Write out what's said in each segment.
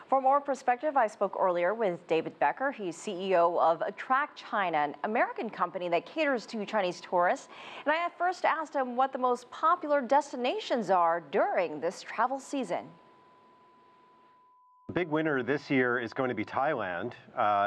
For more perspective, I spoke earlier with David Becker. He's CEO of Attract China, an American company that caters to Chinese tourists. And I at first asked him what the most popular destinations are during this travel season. The big winner this year is going to be Thailand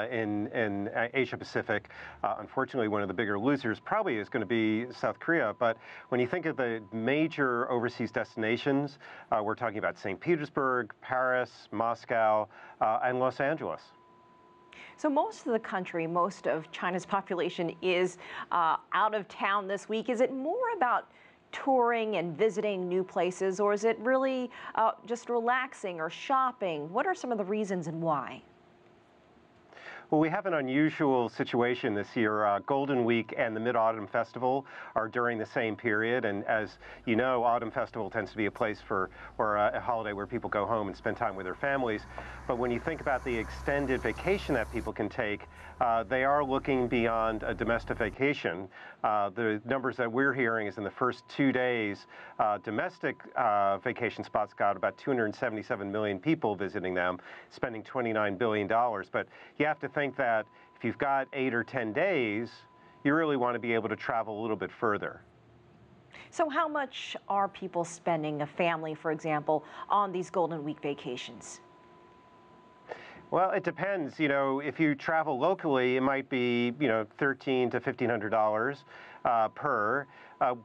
in Asia Pacific. Unfortunately, one of the bigger losers probably is going to be South Korea. But when you think of the major overseas destinations, we're talking about St. Petersburg, Paris, Moscow, and Los Angeles. So most of the country, most of China's population is out of town this week. Is it more about touring and visiting new places, or is it really just relaxing or shopping? What are some of the reasons and why? Well, we have an unusual situation this year. Golden Week and the Mid-Autumn Festival are during the same period, and as you know, Autumn Festival tends to be a place for, or a holiday where people go home and spend time with their families. But when you think about the extended vacation that people can take, they are looking beyond a domestic vacation. The numbers that we're hearing is in the first 2 days, domestic vacation spots got about 277 million people visiting them, spending $29 billion. But you have to think that if you've got 8 or 10 days, you really want to be able to travel a little bit further. So how much are people spending, a family, for example, on these Golden Week vacations? Well, it depends. You know, if you travel locally, it might be, $1,300 to $1,500 per.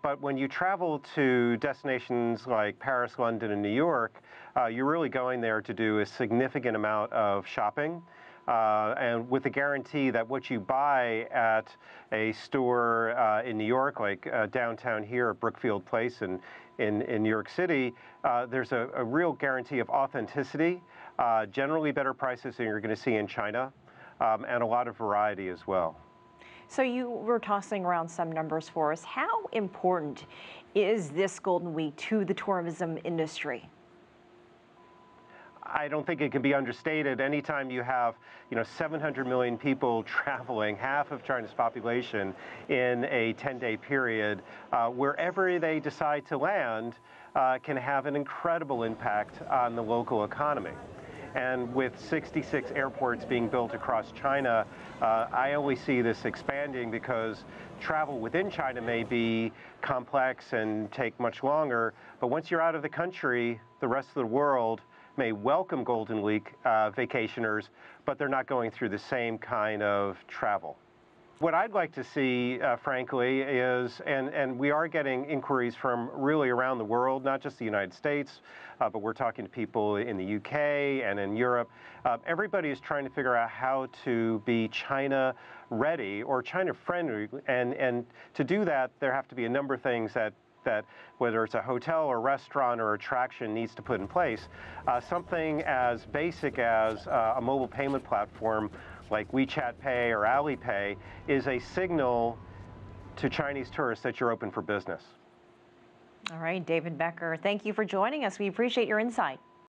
But when you travel to destinations like Paris, London, and New York, you're really going there to do a significant amount of shopping. And with the guarantee that what you buy at a store in New York, like downtown here at Brookfield Place in New York City, there's a real guarantee of authenticity, generally better prices than you're going to see in China, and a lot of variety as well. So you were tossing around some numbers for us. How important is this Golden Week to the tourism industry? I don't think it can be understated. Anytime you have, 700 million people traveling, half of China's population in a 10-day period, wherever they decide to land can have an incredible impact on the local economy. And with 66 airports being built across China, I only see this expanding because travel within China may be complex and take much longer. But once you're out of the country, the rest of the world may welcome Golden Week vacationers, but they're not going through the same kind of travel. What I'd like to see, frankly, is, and we are getting inquiries from really around the world, not just the United States, but we're talking to people in the UK and in Europe. Everybody is trying to figure out how to be China ready or China friendly, and to do that, there have to be a number of things that whether it's a hotel or restaurant or attraction needs to put in place. Something as basic as a mobile payment platform like WeChat Pay or Alipay is a signal to Chinese tourists that you're open for business. All right, David Becker, thank you for joining us. We appreciate your insight.